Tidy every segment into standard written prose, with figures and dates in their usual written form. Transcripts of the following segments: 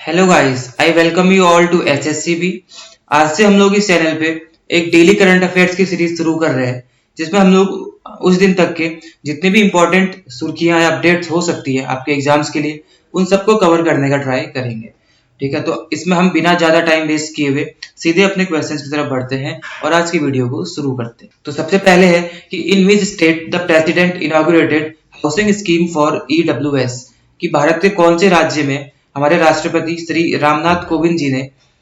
Hello guys, I welcome you all to HSCB. आज से हम लोग इस चैनल पे एक डेली करंट अफेयर्स की सीरीज शुरू कर रहे हैं, जिसमें हम लोग उस दिन तक के जितने भी इम्पोर्टेंट सुर्खियां या अपडेट्स हो सकती है आपके एग्जाम्स के लिए, उन सबको कवर करने का ट्राई करेंगे। ठीक है, तो इसमें हम बिना ज्यादा टाइम वेस्ट किए हुए सीधे अपने क्वेश्चंस की तरफ बढ़ते हैं और आज की वीडियो को शुरू करते हैं। तो सबसे पहले है कि in which state the president inaugurated housing scheme for EWS, कि भारत के कौन से राज्य में हमारे राष्ट्रपति श्री रामनाथ कोविंद जी ने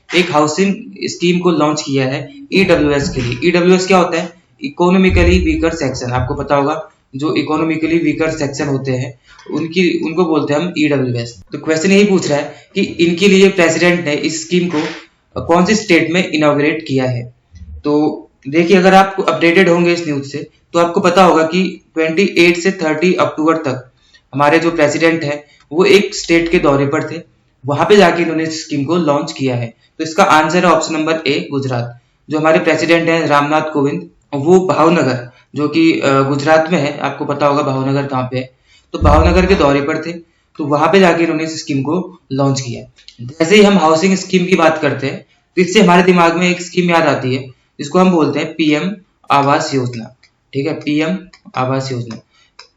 एक हाउसिंग स्कीम को लॉन्च किया है ईडब्ल्यूएस के लिए। ईडब्ल्यूएस क्या होता है? Economically weaker section. आपको पता होगा, जो इकोनॉमिकली वीकर सेक्शन होते हैं उनको बोलते हैं हम ईडब्ल्यूएस। तो क्वेश्चन यही पूछ रहा है कि इनके लिए प्रेसिडेंट ने इस स्कीम को कौन सी स्टेट में इनॉग्रेट किया है। तो देखिए, अगर आप अपडेटेड होंगे इस न्यूज से तो आपको पता होगा कि 28 से 30 अक्टूबर तक हमारे जो प्रेसिडेंट है वो एक स्टेट के दौरे पर थे। वहां पे जाके इन्होंने इस स्कीम को लॉन्च किया है। तो इसका आंसर है ऑप्शन नंबर ए, गुजरात। जो हमारे प्रेसिडेंट हैं रामनाथ कोविंद, वो भावनगर, जो कि गुजरात में है, आपको पता होगा भावनगर कहाँ पे है, तो भावनगर के दौरे पर थे। तो वहां पे जाके इन्होंने इस स्कीम को लॉन्च किया। जैसे ही हम हाउसिंग स्कीम की बात करते हैं तो इससे हमारे दिमाग में एक स्कीम याद आती है जिसको हम बोलते हैं पीएम आवास योजना। ठीक है, पीएम आवास योजना।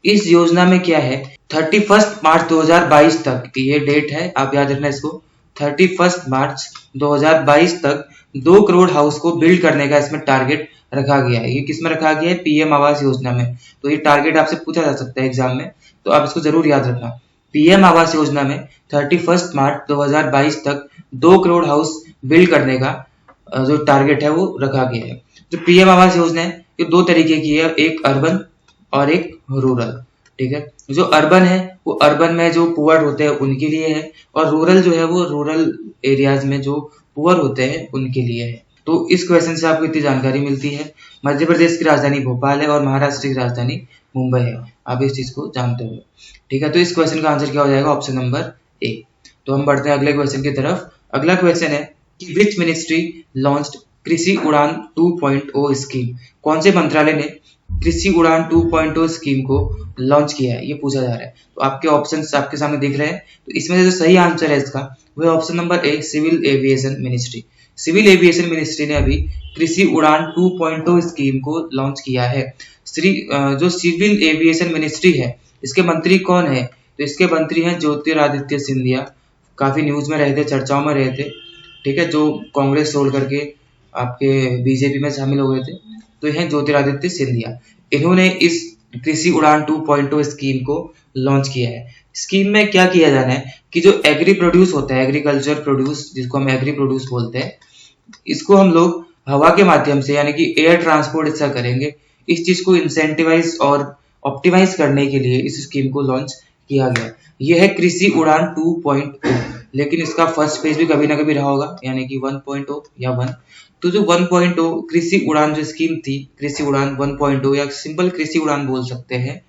इस योजना में क्या है, 31 मार्च 2022 तक ये डेट है, आप याद रखना इसको। 31 मार्च 2022 तक 2 करोड़ हाउस को बिल्ड करने का इसमें टारगेट रखा गया है। ये किसमें रखा गया है? पीएम आवास योजना में। तो ये टारगेट आपसे पूछा जा सकता है एग्जाम में, तो आप इसको जरूर याद रखना। पीएम आवास योजना में 31 मार्च 2022 तक 2 करोड़ हाउस बिल्ड करने का जो टारगेट है वो रखा गया है। जो पीएम आवास योजना है ये 2 तरीके की है, एक अर्बन और एक रूरल। ठीक है, जो अर्बन है वो अर्बन में जो पुअर होते हैं उनके लिए है, और रूरल जो है वो रूरल एरियाज में जो पुअर होते हैं उनके लिए है। तो इस क्वेश्चन से आपको इतनी जानकारी मिलती है। मध्य प्रदेश की राजधानी भोपाल है और महाराष्ट्र की राजधानी मुंबई है, आप इस चीज को जानते हो। ठीक है, तो इस क्वेश्चन का आंसर क्या हो जाएगा? ऑप्शन नंबर ए। तो हम बढ़ते हैं अगले क्वेश्चन की तरफ। अगला क्वेश्चन है कि विच मिनिस्ट्री लॉन्च्ड कृषि उड़ान 2.0 स्कीम। कौन से मंत्रालय ने कृषि उड़ान 2.0 स्कीम को लॉन्च किया है, ये पूछा जा रहा है। तो आपके ऑप्शंस आपके सामने दिख रहे हैं। तो इसमें से जो सही आंसर है इसका वो है option number A, civil aviation ministry. Civil aviation ministry ने अभी कृषि उड़ान 2.0 स्कीम को लॉन्च किया है। जो सिविल एविएशन मिनिस्ट्री है इसके मंत्री कौन है? तो इसके मंत्री हैं ज्योतिरादित्य सिंधिया। काफी न्यूज में रहे थे, चर्चाओं में रहे थे। ठीक है, जो कांग्रेस छोड़ करके आपके बीजेपी में शामिल हो गए थे, तो यह ज्योतिरादित्य सिंधिया। इन्होंने इस कृषि उड़ान 2.0 स्कीम को लॉन्च किया है। स्कीम में क्या किया जाना है कि जो एग्री प्रोड्यूस होता है, एग्रीकल्चर प्रोड्यूस, जिसको हम एग्री प्रोड्यूस बोलते हैं, इसको हम लोग हवा के माध्यम से यानी कि एयर ट्रांसपोर्ट इसका करेंगे। इस चीज को इंसेंटिवाइज और ऑप्टिमाइज करने के लिए इस स्कीम को लॉन्च किया गया। यह है कृषि उड़ान 2.0, लेकिन इसका फर्स्ट फेज भी कभी ना कभी रहा होगा, यानी कि 1.0 या 1। तो जो 1.0 कृषि उड़ान जो स्कीम थी, कृषि उड़ान 1.0 या सिंपल कृषि उड़ान बोल सकते हैं,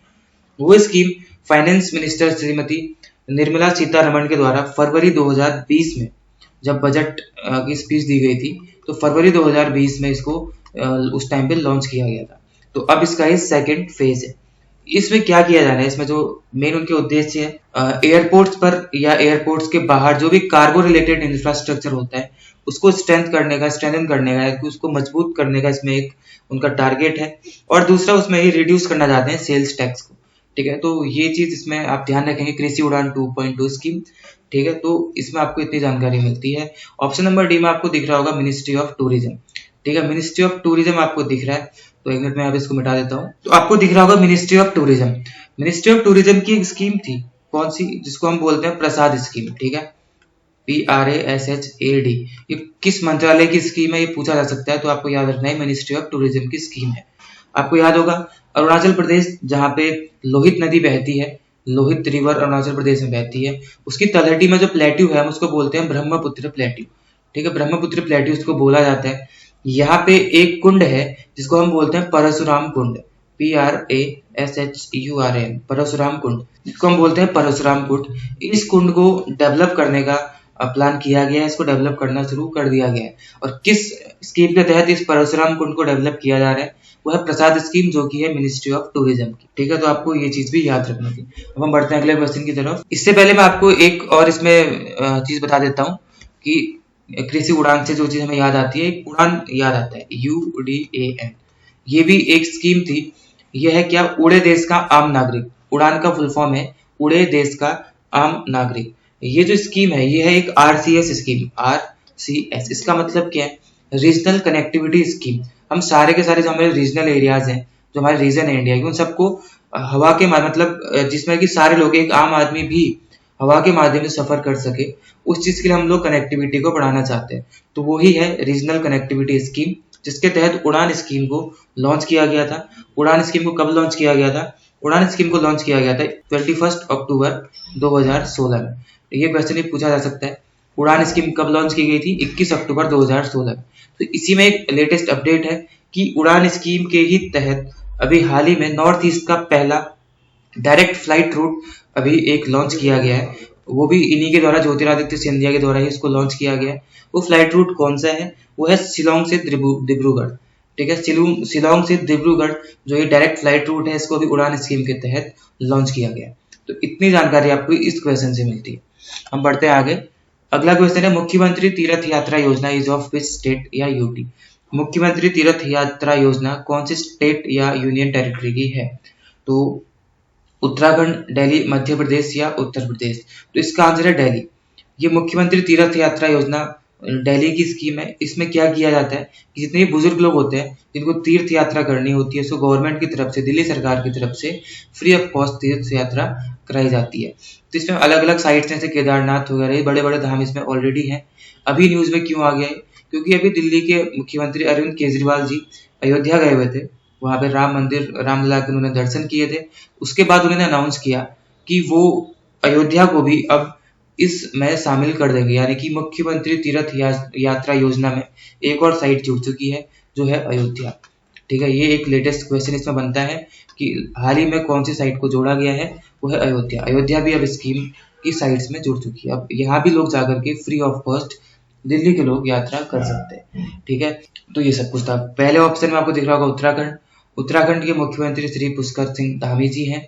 वो scheme finance minister Shrimati Nirmala Sitharaman के द्वारा फरवरी 2020 में, जब बजट की स्पीच दी गई थी, तो फरवरी 2020 में इसको उस टाइम पे लॉन्च किया गया था। तो अब इसका ये सेकेंड फेज है। इसमें क्या किया जाना है, इसमें जो मेन उनके उद्देश्य है, एयरपोर्ट्स पर या एयरपोर्ट्स के बाहर जो भी कार्गो रिलेटेड इंफ्रास्ट्रक्चर होता है उसको स्ट्रेंथन करने का, उसको मजबूत करने का इसमें एक उनका टारगेट है। और दूसरा उसमें ये रिड्यूस करना चाहते हैं सेल्स टैक्स को। ठीक है, तो ये चीज इसमें आप ध्यान रखेंगे, कृषि उड़ान 2.0 स्कीम। ठीक है, तो इसमें आपको इतनी जानकारी मिलती है। ऑप्शन नंबर डी में आपको दिख रहा होगा मिनिस्ट्री ऑफ टूरिज्म। ठीक है, मिनिस्ट्री ऑफ टूरिज्म आपको दिख रहा है, तो एक मिनट में आप इसको मिटा देता हूँ। तो आपको दिख रहा होगा ministry of tourism. Ministry of tourism की एक स्कीम थी, कौन सी, जिसको हम बोलते हैं प्रसाद स्कीम। ठीक है, PRASHAD। ये किस मंत्रालय की स्कीम है ये पूछा जा सकता है, तो आपको याद रखना है मिनिस्ट्री ऑफ टूरिज्म की स्कीम है। आपको याद होगा अरुणाचल प्रदेश, जहाँ पे लोहित नदी बहती है, लोहित रिवर अरुणाचल प्रदेश में बहती है, उसकी तलहटी में जो प्लेट्यू है हम उसको बोलते हैं ब्रह्मपुत्र प्लेट्यू। ठीक है, ब्रह्मपुत्र प्लेट्यू उसको बोला जाता है। यहाँ पे एक कुंड है जिसको हम बोलते हैं परशुराम कुंड, PRASHURAM, परशुराम कुंड, जिसको हम बोलते हैं परशुराम कुंड। इस कुंड को डेवलप करने का प्लान किया गया है, इसको डेवलप करना शुरू कर दिया गया है। और किस स्कीम के तहत इस परशुराम कुंड को डेवलप किया जा रहा है? वो है प्रसाद स्कीम, जो कि है मिनिस्ट्री ऑफ टूरिज्म की। ठीक है, तो आपको ये चीज भी याद रखनी थी। अब हम बढ़ते हैं अगले क्वेश्चन की तरफ। इससे पहले मैं आपको एक और इसमें चीज बता देता हूँ कि कृषि उड़ान से जो चीज हमें याद आती है, एक उड़ान याद आता है, UDAN। ये भी एक स्कीम थी। यह है क्या, उड़े देश का आम नागरिक। उड़ान का फुल फॉर्म है उड़े देश का आम नागरिक। ये जो स्कीम है ये है एक RCS स्कीम, RCS। इसका मतलब क्या है, रीजनल कनेक्टिविटी स्कीम। हम सारे के सारे जो हमारे रीजनल एरियाज हैं, जो हमारे रीजन है इंडिया के, उन सबको हवा के मतलब जिसमें कि सारे लोग, एक आम आदमी भी हवा के माध्यम से सफर कर सके, उस चीज के लिए हम लोग कनेक्टिविटी को बढ़ाना चाहते हैं। तो वही है रीजनल कनेक्टिविटी स्कीम, जिसके तहत उड़ान स्कीम को लॉन्च किया गया था। उड़ान स्कीम को कब लॉन्च किया गया था? उड़ान स्कीम को लॉन्च किया गया था 21 अक्टूबर 2016 में। ये क्वेश्चन भी पूछा जा सकता है, उड़ान स्कीम कब लॉन्च की गई थी? 21 अक्टूबर 2016 में। तो इसी में एक लेटेस्ट अपडेट है कि उड़ान स्कीम के ही तहत अभी हाल ही में नॉर्थ ईस्ट का पहला डायरेक्ट फ्लाइट रूट अभी एक लॉन्च किया गया है। वो भी इन्हीं के द्वारा, ज्योतिरादित्य सिंधिया के द्वारा ही इसको लॉन्च किया गया है। वो फ्लाइट रूट कौन सा है? वो है शिलोंग से डिब्रूगढ़। ठीक है, शिलोंग से डिब्रूगढ़ जो ये डायरेक्ट फ्लाइट रूट है, इसको भी उड़ान स्कीम के तहत लॉन्च किया गया है। तो इतनी जानकारी आपको इस क्वेश्चन से मिलती है। हम बढ़ते हैं आगे। अगला क्वेश्चन है, मुख्यमंत्री तीर्थ यात्रा योजना इज ऑफ विच स्टेट या यूटी? मुख्यमंत्री तीर्थ यात्रा योजना कौन से स्टेट या यूनियन टेरिटरी की है? तो उत्तराखंड, दिल्ली, मध्य प्रदेश या उत्तर प्रदेश? तो इसका आंसर है दिल्ली। ये मुख्यमंत्री तीर्थ यात्रा योजना दिल्ली की स्कीम है। इसमें क्या किया जाता है कि जितने भी बुजुर्ग लोग होते हैं जिनको तीर्थ यात्रा करनी होती है, सो गवर्नमेंट की तरफ से, दिल्ली सरकार की तरफ से फ्री ऑफ कॉस्ट तीर्थ यात्रा कराई जाती है। तो इसमें अलग अलग साइट्स हैं, जैसे केदारनाथ वगैरह, बड़े बड़े धाम इसमें ऑलरेडी हैं। अभी न्यूज में क्यों आ गया है? क्योंकि अभी दिल्ली के मुख्यमंत्री अरविंद केजरीवाल जी अयोध्या गए हुए थे। वहां पे राम मंदिर, रामलला के उन्होंने दर्शन किए थे। उसके बाद उन्होंने अनाउंस किया कि वो अयोध्या को भी अब इसमें शामिल कर देंगे, यानी कि मुख्यमंत्री तीर्थ यात्रा योजना में एक और साइट जुड़ चुकी है, जो है अयोध्या। ठीक है, ये एक लेटेस्ट क्वेश्चन इसमें बनता है कि हाल ही में कौन सी साइट को जोड़ा गया है? वो है अयोध्या। अयोध्या भी अब स्कीम की साइट्स में जुड़ चुकी है। अब यहाँ भी लोग जाकर के फ्री ऑफ कॉस्ट दिल्ली के लोग यात्रा कर सकते हैं। ठीक है, तो ये सब कुछ था। पहले ऑप्शन में आपको दिख रहा होगा उत्तराखंड। उत्तराखंड के मुख्यमंत्री श्री पुष्कर सिंह धामी जी हैं।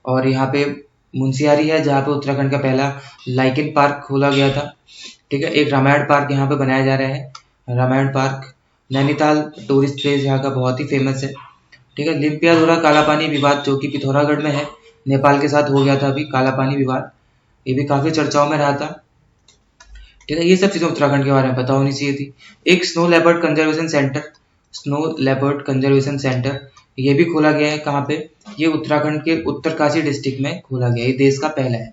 और यहाँ पे मुंशियारी है, जहाँ पे उत्तराखंड का पहला लाइकेन पार्क खोला गया था। ठीक है, एक रामायण पार्क यहाँ पे बनाया जा रहा है, Ramayana park. Nainital tourist place यहाँ का बहुत ही फेमस है। ठीक है, लिम्पियाधुरा काला पानी विवाद, जो कि पिथौरागढ़ में है, नेपाल के साथ हो गया था अभी काला पानी विवाद, ये भी काफी चर्चाओं में रहा था। ठीक है, ये सब चीजें उत्तराखंड के बारे में पता होनी चाहिए थी। एक snow leopard conservation centre, snow leopard conservation centre, ये भी खोला गया है। कहाँ पे? ये उत्तराखंड के उत्तरकाशी डिस्ट्रिक्ट में खोला गया है। ये देश का पहला है।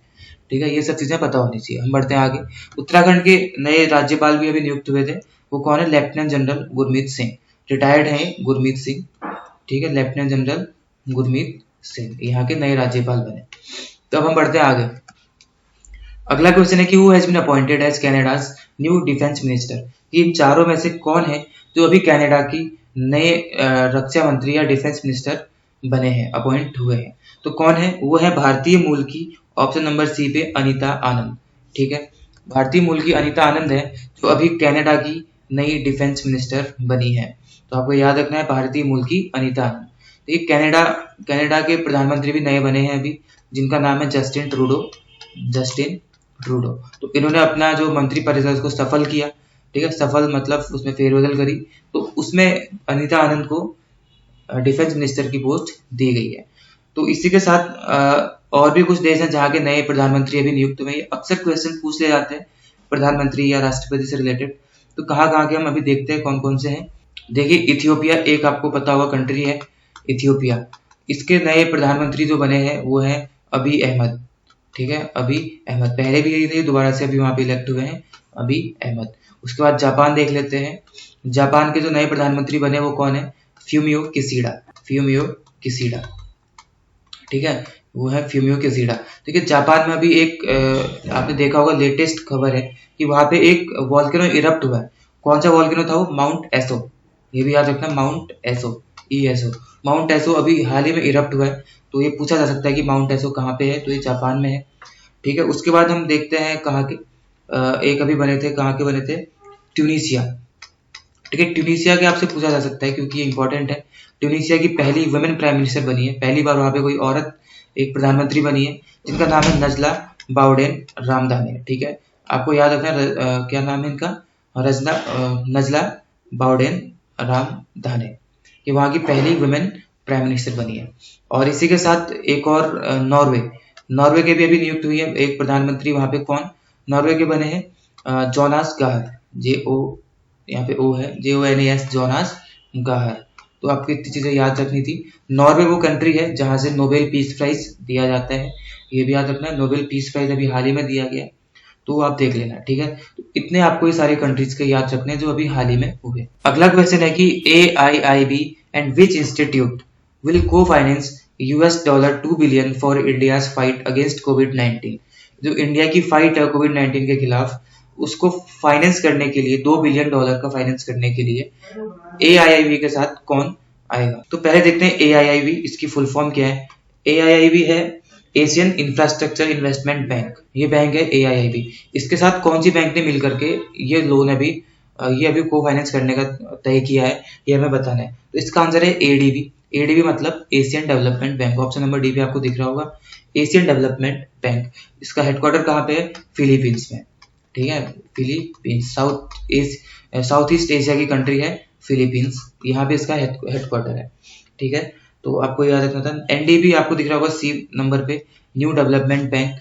ठीक है, ये सब चीजें पता होनी चाहिए। हम बढ़ते हैं आगे। उत्तराखंड के नए राज्यपाल भी अभी नियुक्त हुए थे। वो कौन है? Lieutenant general Gurmeet Singh. Retired हैं गुरमीत सिंह। ठीक है, लेफ्टिनेंट जनरल गुरमीत सिंह यहाँ के नए राज्यपाल बने। तो अब हम बढ़ते हैं आगे। अगला क्वेश्चन है कि who has been appointed as Canada's new defence minister? इन चारों में से कौन है जो अभी कनाडा की नए रक्षा मंत्री या डिफेंस मिनिस्टर बने हैं, अपॉइंट हुए हैं? तो कौन है? वो है भारतीय मूल की, ऑप्शन नंबर सी पे, अनीता आनंद। ठीक है, भारतीय मूल की अनीता आनंद है जो अभी कनाडा की नई डिफेंस मिनिस्टर बनी है। तो आपको याद रखना है, भारतीय मूल की अनीता आनंद। तो ये कनाडा के प्रधानमंत्री भी नए बने हैं अभी, जिनका नाम है जस्टिन ट्रूडो। तो इन्होंने अपना जो मंत्री परिषद उसको सफल किया। ठीक है, सफल मतलब उसमें फेरबदल करी। तो उसमें अनीता आनंद को डिफेंस मिनिस्टर की पोस्ट दी गई है। तो इसी के साथ और भी कुछ देश हैं जहाँ के नए प्रधानमंत्री अभी नियुक्त हुए। अक्सर क्वेश्चन पूछ ले जाते हैं प्रधानमंत्री या राष्ट्रपति से रिलेटेड। तो कहाँ के हम अभी देखते हैं कौन कौन से हैं। देखिए, इथियोपिया एक आपको पता हुआ कंट्री है, इथियोपिया। इसके नए प्रधानमंत्री जो बने हैं वो हैं अबी अहमद। ठीक है, अबी अहमद पहले भी यही थे, दोबारा से अभी वहां पे इलेक्ट हुए हैं, अबी अहमद। उसके बाद जापान देख लेते हैं। जापान के जो नए प्रधानमंत्री बने वो कौन है? फ्यूमियो किसीडा। ठीक है, वो है फ्यूमियो किसीडा। ठीक है, जापान में अभी एक आपने देखा होगा लेटेस्ट खबर है कि वहां पे एक वॉल्केनो इरप्ट हुआ है। कौन सा वॉल्केनो था वो? माउंट एसो। ये भी याद रखना, माउंट एसो, ESO। माउंट एसो अभी हाल ही में इरप्ट हुआ है। तो ये पूछा जा सकता है कि माउंट एसो कहाँ पे है? तो ये जापान में है। ठीक है, उसके बाद हम देखते हैं कहाँ के एक अभी बने थे, कहाँ के बने थे? ट्यूनीशिया। ठीक है। ट्यूनीशिया के आपसे पूछा जा सकता है क्योंकि ये इंपॉर्टेंट है। ट्यूनीशिया की पहली वुमेन प्राइम मिनिस्टर बनी है, पहली बार वहां पे कोई औरत एक प्रधानमंत्री बनी है, जिनका नाम है नजला बाउडेन रामदाने। ठीक है, आपको याद रखना क्या नाम है इनका, नजला बाउडेन रामदाने। ये वहां की पहली वुमेन प्राइम मिनिस्टर बनी है। और इसी के साथ एक और नॉर्वे के भी अभी नियुक्त हुई है एक प्रधानमंत्री वहां पे। कौन? नॉर्वे के बने हैं जोनास गाहर, यहाँ पे ओ है, JONAS, जोनास गाहर। तो आपको इतनी चीजें याद रखनी थी। नॉर्वे वो कंट्री है जहां से नोबेल पीस प्राइज दिया जाता है, ये भी याद रखना। नोबेल पीस प्राइज अभी हाल ही में दिया गया, तो आप देख लेना। ठीक है, तो इतने आपको ये सारे कंट्रीज के याद रखने जो अभी हाल ही में हुए। अगला क्वेश्चन है कि AIIB and which institute will co finance $2 billion for India's fight against कोविड-19। जो इंडिया की फाइट है कोविड-19 के खिलाफ, उसको फाइनेंस करने के लिए $2 बिलियन का फाइनेंस करने के लिए AIIB के साथ कौन आएगा। तो पहले देखते हैं AIIB, इसकी फुल फॉर्म क्या है। AIIB है एशियन इंफ्रास्ट्रक्चर इन्वेस्टमेंट बैंक, ये बैंक है AIIB। इसके साथ कौन सी बैंक ने मिलकर के ये लोन अभी को फाइनेंस करने का तय किया है, ये हमें बताना है। तो इसका आंसर है ADB मतलब Asian development bank. Option number D पे आपको दिख रहा होगा, एशियन डेवलपमेंट बैंक। इसका हेडक्वार्टर कहाँ पे है? फिलीपींस में। ठीक है, फिलीपींस साउथ ईस्ट एशिया की कंट्री है फिलीपींस, यहाँ पे इसका हेडक्वार्टर है। ठीक है, तो आपको याद रखना था। NDB आपको दिख रहा होगा C नंबर पे, new development bank.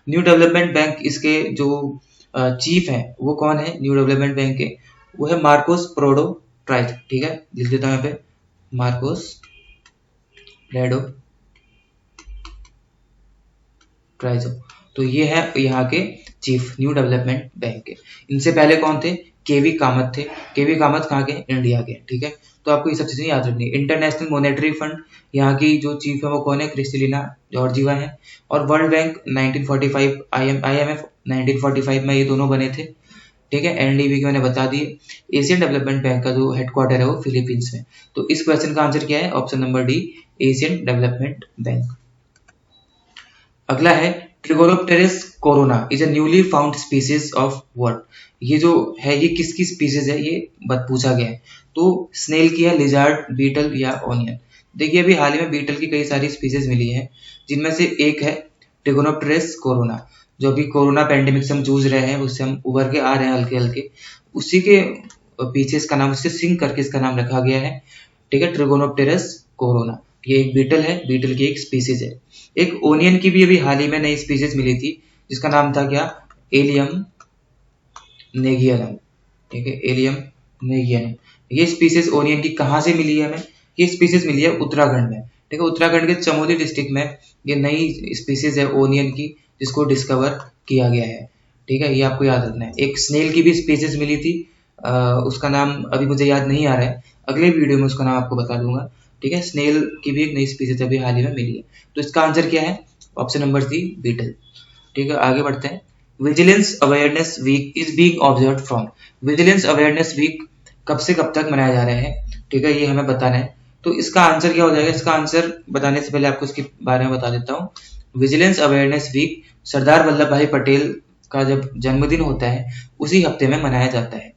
New development bank, इसके जो चीफ हैं वो कौन है न्यू डेवलपमेंट बैंक के? वो है मार्कोस प्रोडो ट्राइज। ठीक है, लिख देता हूँ यहाँ पे, मार्कोस प्रेडो ट्राइजो। तो ये है यहाँ के चीफ न्यू डेवलपमेंट बैंक के। इनसे पहले कौन थे? केवी कामत थे। केवी कामत कहाँ के? इंडिया के। ठीक है, तो आपको ये सब चीजें याद रखनी है। इंटरनेशनल मॉनेटरी फंड, यहाँ की जो चीफ है वो कौन है? क्रिस्टलिना जॉर्जिवा है। और वर्ल्ड बैंक 1945, IMF 1945 में ये दोनों बने थे। ठीक है, NDB के मैंने बता दिए। एशियन डेवलपमेंट बैंक का जो हेडक्वार्टर है वो फिलीपींस में। तो इस क्वेश्चन का आंसर क्या है? Option number D, Asian development bank. अगला है Trigonopterus corona is a newly found species of what. ये जो है ये किसकी स्पीसीज है, ये पूछा गया है। तो स्नेल की है, लिजार्ड, बीटल या ओनियन। देखिए अभी हाल ही में बीटल की कई सारी स्पीसीज मिली है, जिनमें से एक है ट्रिगोनोप्टेरिस कोरोना। जो अभी कोरोना पैंडेमिक से हम जूझ रहे हैं, उससे हम उभर के आ रहे हैं हल्के हल्के, उसी के पीछे इसका नाम, उससे सिंक करके इसका नाम रखा गया है। ठीक है, ट्रिगोनोप्टेरिस कोरोना। ये एक बीटल है, बीटल की एक स्पीसीज है। एक ओनियन की भी अभी हाल ही में नई स्पीसीज मिली थी, जिसका नाम था क्या? एलियम नेगियनम। ठीक है, एलियम नेगियनम। ये स्पीसीज ओनियन की कहाँ से मिली है हमें? ये स्पीसीज मिली है उत्तराखंड में। ठीक है, उत्तराखंड के चमोली डिस्ट्रिक्ट में ये नई स्पीसीज है ओनियन की, जिसको डिस्कवर किया गया है। ठीक है, ये आपको याद रखना है। एक स्नेल की भी स्पीसीज मिली थी, उसका नाम अभी मुझे याद नहीं आ रहा है, अगले वीडियो में उसका नाम आपको बता दूंगा। ठीक है, स्नेल की भी एक नई स्पीसीज अभी हाल ही में मिली है। तो इसका आंसर क्या है? Option number C, beetle. ठीक है, आगे बढ़ते हैं। Vigilance awareness week is being observed from. Vigilance awareness week कब से कब तक मनाया जा रहा है? ठीक है, ये हमें बताना है। तो इसका आंसर क्या हो जाएगा? इसका आंसर बताने से पहले आपको इसके बारे में बता देता हूँ। Vigilance awareness week Sardar Vallabh भाई पटेल का जब जन्मदिन होता है उसी हफ्ते में मनाया जाता है।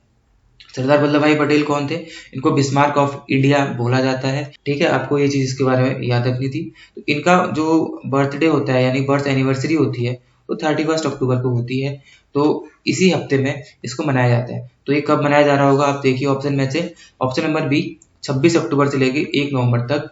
सरदार वल्लभ भाई पटेल कौन थे? इनको बिस्मार्क ऑफ इंडिया बोला जाता है। ठीक है, आपको ये चीज इसके बारे में याद रखनी थी। तो इनका जो बर्थडे होता है यानी बर्थ एनिवर्सरी होती है वो 31 अक्टूबर को होती है। तो इसी हफ्ते में इसको मनाया जाता है। तो ये कब मनाया जा रहा होगा? आप देखिए ऑप्शन में से, ऑप्शन नंबर बी, 26 अक्टूबर से लेकर 1 नवंबर तक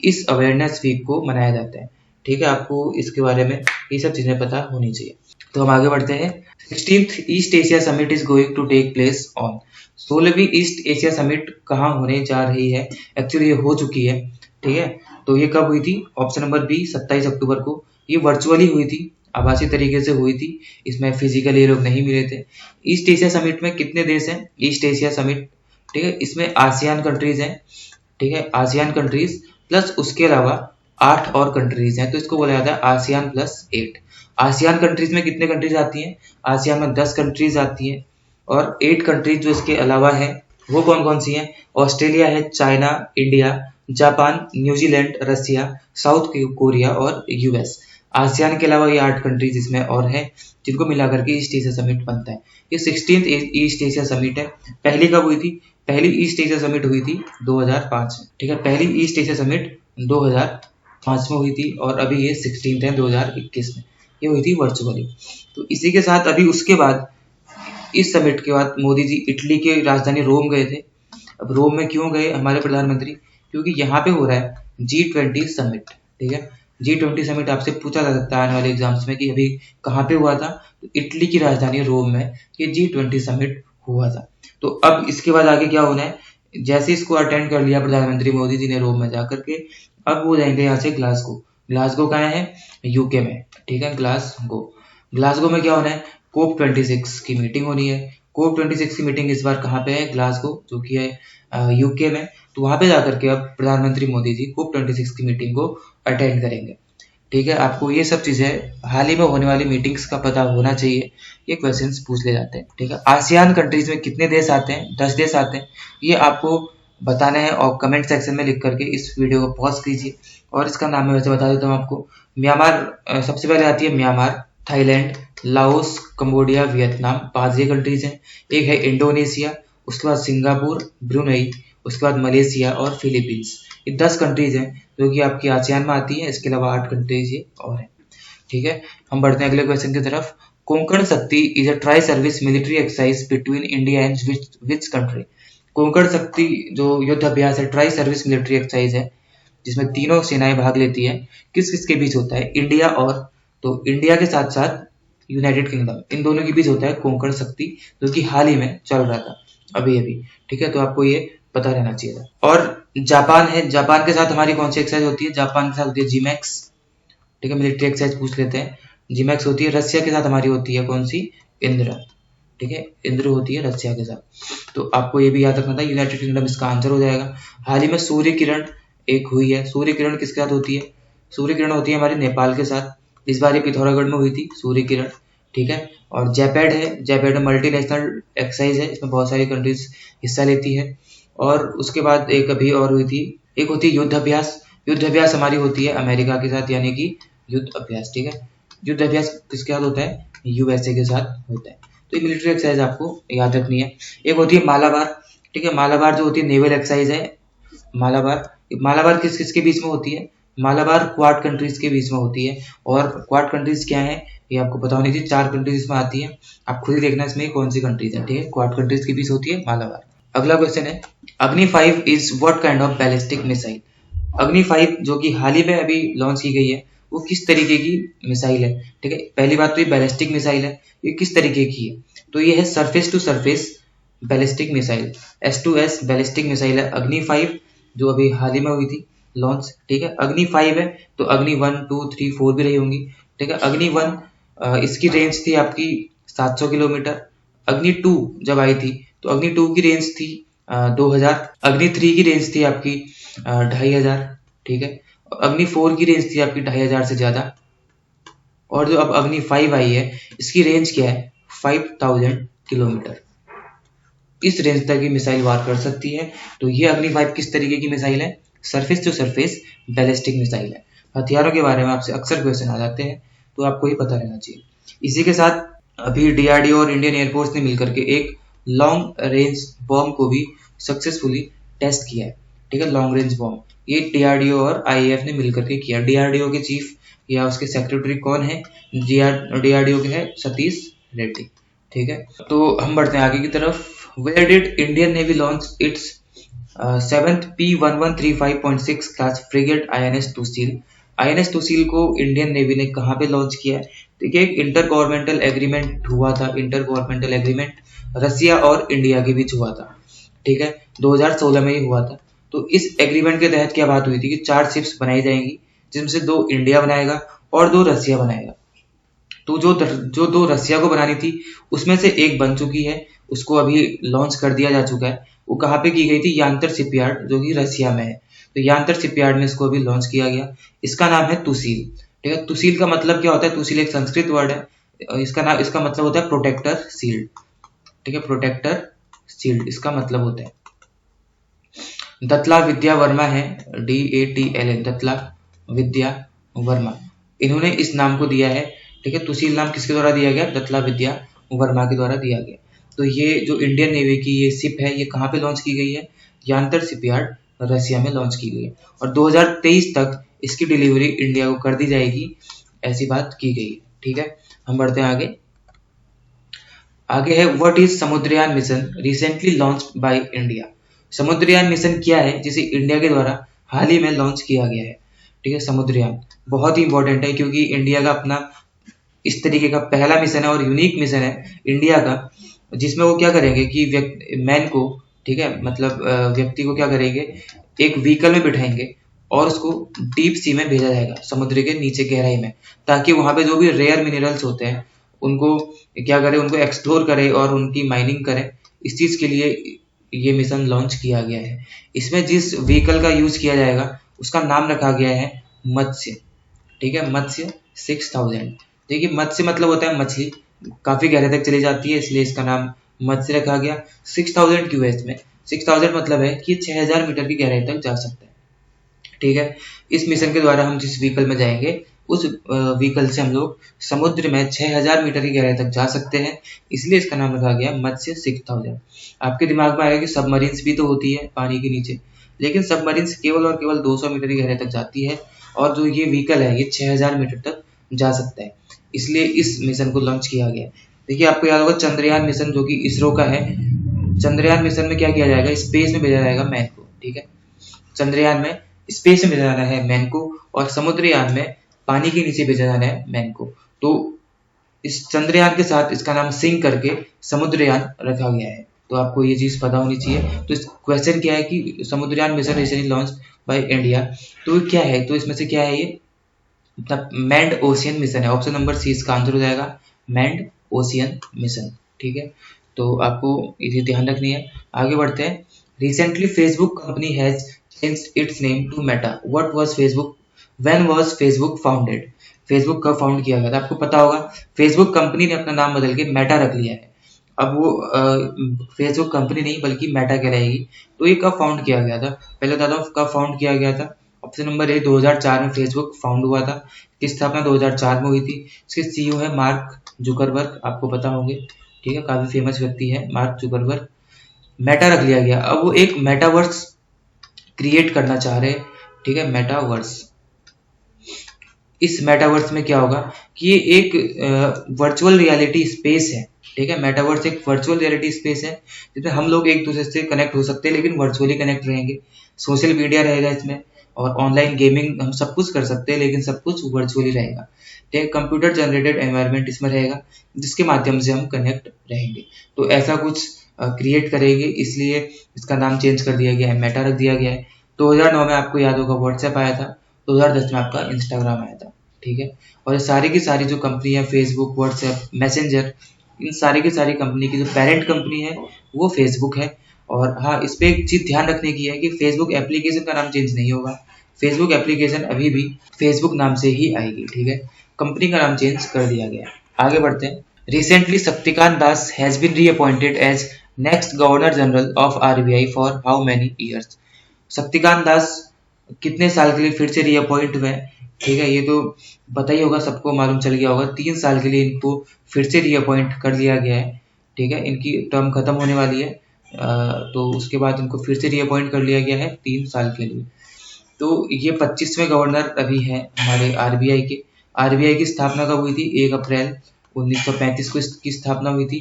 इस अवेयरनेस वीक को मनाया जाता है। ठीक है, आपको इसके बारे में ये सब चीजें पता होनी चाहिए। तो हम आगे बढ़ते हैं। 16th East Asia summit is going to take place on. 16वीं ईस्ट एशिया समिट कहाँ होने जा रही है? एक्चुअली ये हो चुकी है। ठीक है, तो ये कब हुई थी? ऑप्शन नंबर बी, 27 अक्टूबर को। ये वर्चुअली हुई थी, आभासी तरीके से हुई थी, इसमें फिजिकली ये लोग नहीं मिले थे। ईस्ट एशिया समिट में कितने देश हैं? ईस्ट एशिया समिट, ठीक है, इसमें आसियान कंट्रीज हैं। ठीक है, आसियान कंट्रीज प्लस उसके अलावा 8 और कंट्रीज हैं, तो इसको बोला जाता है आसियान प्लस 8। आसियान कंट्रीज में कितने कंट्रीज आती हैं? आसियान में 10 कंट्रीज आती हैं, और 8 कंट्रीज जो इसके अलावा है वो कौन कौन सी हैं? ऑस्ट्रेलिया है, चाइना, इंडिया, जापान, न्यूजीलैंड, रसिया, साउथ कोरिया और यूएस। आसियान के अलावा ये 8 कंट्रीज इसमें और हैं, जिनको मिलाकर के ईस्ट एशिया समिट बनता है। ये 16th ईस्ट एशिया समिट है। पहली कब हुई थी? पहली ईस्ट एशिया समिट हुई थी 2005 में, ठीक है। पहली ईस्ट एशिया समिट 2005 में हुई थी और अभी ये 16th है 2021 में, ये हुई थी वर्चुअली। तो इसी के साथ अभी उसके बाद इस समिट के बाद मोदी जी इटली के राजधानी रोम गए थे। अब रोम में क्यों गए हमारे प्रधानमंत्री? क्योंकि यहाँ पे हो रहा है G20 समिट, ठीक है। G20 समिट आपसे पूछा जा सकता है आने वाले एग्जाम्स में कि अभी कहाँ पे हुआ था, तो इटली की राजधानी रोम में ये G20 समिट हुआ था। तो अब इसके बाद आगे क्या होना है, जैसे इसको अटेंड कर लिया प्रधानमंत्री मोदी जी ने रोम में जाकर के, अब वो जाएंगे यहाँ से ग्लासगो। ग्लासगो कहाँ है? यूके में, ठीक है। ग्लासगो में क्या होना है? COP26 की मीटिंग होनी है। COP26 की मीटिंग इस बार कहाँ पे है? ग्लासगो, जो कि है यूके में। तो वहां पे जाकर के अब प्रधानमंत्री मोदी जी COP26 की मीटिंग को अटेंड करेंगे, ठीक है। आपको ये सब चीजें हाल ही में होने वाली मीटिंग्स का पता होना चाहिए, ये क्वेश्चंस पूछ ले जाते हैं, ठीक है। आसियान कंट्रीज में कितने देश आते हैं? 10 देश आते हैं, ये आपको बताना है और कमेंट सेक्शन में लिख करके इस वीडियो को पॉज कीजिए। और इसका नाम मैं वैसे बता देता हूँ आपको। म्यांमार सबसे पहले आती है, Myanmar, Thailand, Laos, Cambodia, Vietnam, 5 ये कंट्रीज हैं। एक है इंडोनेशिया, उसके बाद सिंगापुर, ब्रुनई, उसके बाद मलेशिया और फिलीपींस। ये 10 कंट्रीज हैं जो कि आपकी आसियान में आती है। इसके अलावा 8 कंट्रीज ये और हैं, ठीक है। हम बढ़ते हैं अगले क्वेश्चन की तरफ। कोंकण शक्ति is a tri service military exercise between India and which country? Konkan शक्ति जो युद्ध अभ्यास है, ट्राई सर्विस मिलिट्री एक्सरसाइज है, जिसमें तीनों सेनाएं भाग लेती है। किस किस के बीच होता है? इंडिया और, तो इंडिया के साथ साथ यूनाइटेड किंगडम, इन दोनों के बीच होता है कोंकण शक्ति, जो कि हाल ही में चल रहा था अभी, ठीक है। तो आपको ये पता रहना चाहिए था। और जापान है, जापान के साथ हमारी कौन सी एक्सरसाइज होती है? जापान के साथ होती है जीमैक्स, ठीक है। मिलिट्री एक्सरसाइज पूछ लेते हैं, जीमैक्स होती है। रसिया के साथ हमारी होती है कौन सी? इंद्र, ठीक है। इंद्र होती है रसिया के साथ। तो आपको ये भी याद रखना था, यूनाइटेड किंगडम इसका आंसर हो जाएगा। हाल ही में सूर्य किरण एक हुई है। सूर्य किरण किसके साथ होती है? सूर्य किरण होती है हमारे नेपाल के साथ। इस बार ये पिथौरागढ़ में हुई थी सूर्य किरण, ठीक है। और जैपेड है, जैपेड मल्टीनेशनल एक्सरसाइज है, इसमें बहुत सारी कंट्रीज हिस्सा लेती है। और उसके बाद एक अभी और हुई थी, एक होती है युद्ध अभ्यास। युद्ध अभ्यास हमारी होती है अमेरिका के साथ, यानी कि युद्ध अभ्यास, ठीक है। युद्ध अभ्यास किसके साथ होता है? यूएसए के साथ होता है। तो ये मिलिट्री एक्सरसाइज आपको याद रखनी है। एक होती है मालाबार, ठीक है। मालाबार जो होती है नेवल एक्सरसाइज है। मालाबार किस किस के बीच में होती है? मालाबार क्वाड कंट्रीज के बीच में होती है। और क्वाड कंट्रीज क्या है ये आपको पता होनी चाहिए। 4 कंट्रीज इसमें आती है, आप खुद ही देखना इसमें कौन सी कंट्रीज है, ठीक है। क्वाड कंट्रीज के बीच होती है मालाबार। अगला क्वेश्चन है, Agni 5 is what kind of ballistic missile? अग्नि 5 जो कि हाल ही में अभी लॉन्च की गई है, वो किस तरीके की मिसाइल है, ठीक है। पहली बात तो ये बैलिस्टिक मिसाइल है, ये किस तरीके की है? तो ये है surface to surface ballistic missile, S2S ballistic missile है अग्नि 5, जो अभी हाल ही में हुई थी लॉन्च, ठीक है। अग्नि 5 है तो अग्नि 1, 2, 3, 4 भी रही होंगी, ठीक है। अग्नि 1 इसकी रेंज थी आपकी 700 किलोमीटर। अग्नि 2 जब आई थी तो अग्नि 2 की रेंज थी 2000। अग्नि 3 की रेंज थी आपकी 2500, ठीक है। अग्नि 4 की रेंज थी आपकी 2500 से ज्यादा। और जो अब अग्नि 5 आई है, इसकी रेंज क्या है? 5000 किलोमीटर। इस रेंज तक की मिसाइल वार कर सकती है। तो ये अग्नि 5 किस तरीके की मिसाइल है? Surface to surface ballistic missile है। हथियारों के बारे में आपसे अक्सर क्वेश्चन आ जाते हैं, तो आपको ही पता रहना चाहिए। इसी के साथ अभी डीआरडीओ और इंडियन एयरफोर्स ने मिलकर के एक लॉन्ग रेंज बॉम्ब को भी सक्सेसफुली टेस्ट किया है, ठीक है। लॉन्ग रेंज बॉम्ब ये डीआरडीओ और आईएएफ ने मिलकर के किया। डीआरडीओ के चीफ या उसके सेक्रेटरी कौन है? डीआरडीओ के है सतीश रेड्डी, ठीक है। तो हम बढ़ते हैं आगे की तरफ। Where did Indian Navy launch its 7th P1135.6 class frigate INS Tusil? INS Tusil को इंडियन नेवी ने कहाँ पे लॉन्च किया है? देखिए एक इंटर गवर्नमेंटल एग्रीमेंट हुआ था, इंटर गवर्नमेंटल एग्रीमेंट रसिया और इंडिया के बीच हुआ था, ठीक है। 2016 में ही हुआ था। तो इस एग्रीमेंट के तहत क्या बात हुई थी कि 4 शिप्स बनाई जाएंगी, जिनमें से 2 इंडिया बनाएगा और 2 रसिया बनाएगा। तो जो 2 रसिया को बनानी थी उसमें से एक बन चुकी है, उसको अभी लॉन्च कर दिया जा चुका है। वो कहाँ पे की गई थी? यांतर शिपयार्ड, जो कि रसिया में है। तो यांतर शिपयार्ड में इसको अभी लॉन्च किया गया। इसका नाम है तुसील, ठीक है। तुसील का मतलब क्या होता है? तुसील एक संस्कृत वर्ड है, इसका मतलब होता है प्रोटेक्टर शील्ड, ठीक है। प्रोटेक्टर शील्ड इसका मतलब होता है। दत्ला विद्या वर्मा है, DATLA, दत्ला विद्या वर्मा, इन्होंने इस नाम को दिया है, ठीक है। तुसील नाम किसके द्वारा दिया गया? दत्ला विद्या वर्मा के द्वारा दिया गया। तो ये जो इंडियन नेवी की ये शिप है, ये कहाँ पे लॉन्च की गई है? यांतर शिपयार्ड रसिया में लॉन्च की गई है, और 2023 तक इसकी डिलीवरी इंडिया को कर दी जाएगी, ऐसी बात की गई है। ठीक है, हम बढ़ते हैं आगे। आगे है what is Samudrayaan mission recently launch by India. Samudrayaan mission क्या है जिसे इंडिया के द्वारा हाल ही में लॉन्च किया गया है? ठीक है, समुद्रयान बहुत ही इंपॉर्टेंट है, क्योंकि इंडिया का अपना इस तरीके का पहला मिशन है और यूनिक मिशन है इंडिया का, जिसमें वो क्या करेंगे कि मैन को, ठीक है, मतलब व्यक्ति को क्या करेंगे, एक व्हीकल में बिठाएंगे और उसको डीप सी में भेजा जाएगा, समुद्र के नीचे गहराई में, ताकि वहां पे जो भी रेयर मिनरल्स होते हैं उनको क्या करे, उनको एक्सप्लोर करे और उनकी माइनिंग करे। इस चीज के लिए ये मिशन लॉन्च किया गया है। इसमें जिस व्हीकल का यूज किया जाएगा उसका नाम रखा गया है मत्स्य। ठीक है, मत्स्य 6000। देखिए, मत्स्य मतलब होता है मछली, काफी गहरे तक चली जाती है, इसलिए इसका नाम मत्स्य रखा गया। 6000 क्यों है इसमें? 6000 मतलब है कि 6000 मीटर की गहराई तक जा सकता है। ठीक है, इस मिशन के द्वारा हम जिस व्हीकल में जाएंगे उस व्हीकल से हम लोग समुद्र में 6000 मीटर की गहराई तक जा सकते हैं, इसलिए इसका नाम रखा गया मत्स्य 6000। आपके दिमाग में आएगा कि सबमरीन्स भी तो होती है पानी के नीचे, लेकिन सबमरीन्स केवल और केवल 200 मीटर की गहराई तक जाती है, और जो ये व्हीकल है ये 6000 मीटर तक जा सकता है, इसलिए इस मिशन को लॉन्च किया गया। देखिए, आपको याद होगा चंद्रयान मिशन जो कि इसरो का है, चंद्रयान मिशन में क्या किया जाएगा, स्पेस में भेजा जाएगा मैन को। ठीक है, चंद्रयान में स्पेस में भेजा जाना है मैन को, और समुद्रयान में पानी के नीचे भेजा जाना है मैन को। तो इस चंद्रयान के साथ इसका नाम सिंक करके समुद्रयान रखा गया है, तो आपको ये चीज पता होनी चाहिए। तो इस क्वेश्चन क्या है कि Samudrayaan mission recently launch by India, तो क्या है, तो इसमें से क्या है, ये मैंड ओशियन मिशन है। ऑप्शन नंबर सी इसका आंसर हो जाएगा, मैंड ओशियन मिशन। ठीक है, तो आपको ये ध्यान रखनी है। आगे बढ़ते हैं। Recently Facebook company has changed its name to Meta. What was Facebook? When was Facebook founded? Facebook कब फाउंड किया गया था? आपको पता होगा, फेसबुक कंपनी ने अपना नाम बदल के मेटा रख लिया है। अब वो फेसबुक कंपनी नहीं बल्कि मेटा कहलाएगी। तो ये कब फाउंड किया गया था? पहले बता दो कब फाउंड किया गया था। ऑप्शन नंबर ए 2004 में फेसबुक फाउंड हुआ था। इसकी स्थापना 2004 में हुई थी। इसके सीईओ है मार्क जुकरबर्ग, आपको पता होंगे। ठीक है, काफी फेमस व्यक्ति है मार्क जुकरबर्ग। मेटा रख लिया गया। अब वो एक मेटावर्स क्रिएट करना चाह रहे हैं। ठीक है, मेटावर्स। इस मेटावर्स में क्या होगा कि ये एक वर्चुअल रियलिटी स्पेस है। ठीक है, मेटावर्स एक वर्चुअल रियलिटी स्पेस है जिसमें हम लोग एक दूसरे से कनेक्ट हो सकते हैं, लेकिन वर्चुअली कनेक्ट रहेंगे। सोशल मीडिया रहेगा इसमें, और ऑनलाइन गेमिंग हम सब कुछ कर सकते हैं, लेकिन सब कुछ वर्चुअली रहेगा। ठीक है, कंप्यूटर जनरेटेड एनवायरनमेंट इसमें रहेगा, जिसके माध्यम से हम कनेक्ट रहेंगे। तो ऐसा कुछ क्रिएट करेंगे, इसलिए इसका नाम चेंज कर दिया गया है, मेटा रख दिया गया है। 2009 में आपको याद होगा व्हाट्सएप आया था, 2010 में आपका इंस्टाग्राम आया था। ठीक है, और ये सारी की सारी जो कंपनी है, फेसबुक, व्हाट्सएप, मैसेंजर, इन सारी की सारी कंपनी की जो पेरेंट कंपनी है वो फेसबुक है। और हाँ, इस पे एक चीज ध्यान रखने की है कि फेसबुक एप्लीकेशन का नाम चेंज नहीं होगा। फेसबुक एप्लीकेशन अभी भी फेसबुक नाम से ही आएगी। ठीक है, कंपनी का नाम चेंज कर दिया गया। आगे बढ़ते हैं। Recently Shaktikanta Das has been reappointed as next governor general of RBI for how many years. शक्तिकांत दास कितने साल के लिए फिर से रीअपॉइंट हुए? ठीक है, ये तो पता ही होगा, सबको मालूम चल गया होगा। 3 साल के लिए इनको फिर से रीअपॉइंट कर लिया गया है। ठीक है, इनकी टर्म खत्म होने वाली है, तो उसके बाद इनको फिर से रीअपॉइंट कर लिया गया है 3 साल के लिए। तो ये 25वें गवर्नर अभी हैं हमारे आरबीआई के। आरबीआई की स्थापना कब हुई थी? 1 अप्रैल 1935 को इसकी स्थापना हुई थी।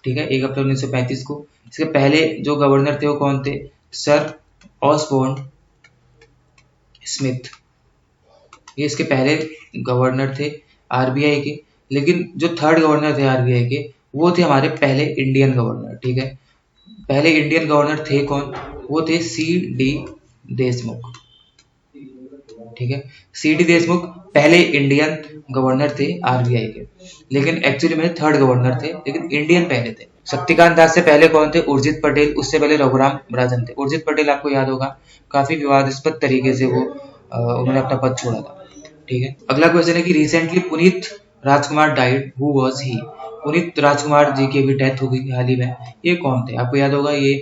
ठीक है, 1 अप्रैल 1935 को। इसके पहले जो गवर्नर थे वो कौन थे? सर ऑसबोर्न स्मिथ, ये इसके पहले गवर्नर थे आरबीआई के। लेकिन जो थर्ड गवर्नर थे आरबीआई के, वो थे हमारे पहले इंडियन गवर्नर। ठीक है, पहले इंडियन गवर्नर थे कौन? वो थे सी डी देशमुख। ठीक है, सी डी देशमुख पहले इंडियन गवर्नर थे आरबीआई के, लेकिन एक्चुअली में थर्ड गवर्नर थे, लेकिन इंडियन पहले थे। शक्तिकांत दास से पहले कौन थे? उर्जित पटेल। उससे पहले रघुराम राजन थे। उर्जित पटेल आपको याद होगा, काफी विवादास्पद तरीके से वो उन्होंने अपना पद छोड़ा था। ठीक है, अगला क्वेश्चन है कि recently Puneeth Rajkumar died, who was he? Puneeth Rajkumar ji की अभी डेथ हो गई हाल ही में। ये कौन थे? आपको याद होगा, ये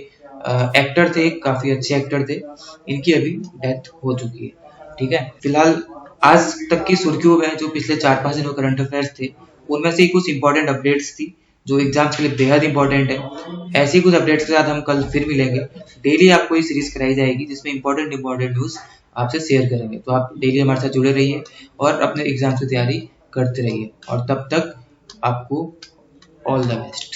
एक्टर थे, काफी अच्छे एक्टर थे। इनकी अभी डेथ हो चुकी है। ठीक है, फिलहाल आज तक की सुर्खियों में जो पिछले 4-5 दिनों करंट अफेयर्स थे, उनमें से कुछ इंपॉर्टेंट अपडेट्स थी जो एग्जाम्स के लिए बेहद इंपॉर्टेंट है। ऐसी कुछ अपडेट्स के साथ हम कल फिर मिलेंगे। डेली आपको ये सीरीज कराई जाएगी जिसमें इंपॉर्टेंट न्यूज़ आपसे शेयर करेंगे। तो आप डेली हमारे साथ जुड़े रहिए और अपने एग्जाम की तैयारी करते रहिए, और तब तक आपको ऑल द बेस्ट।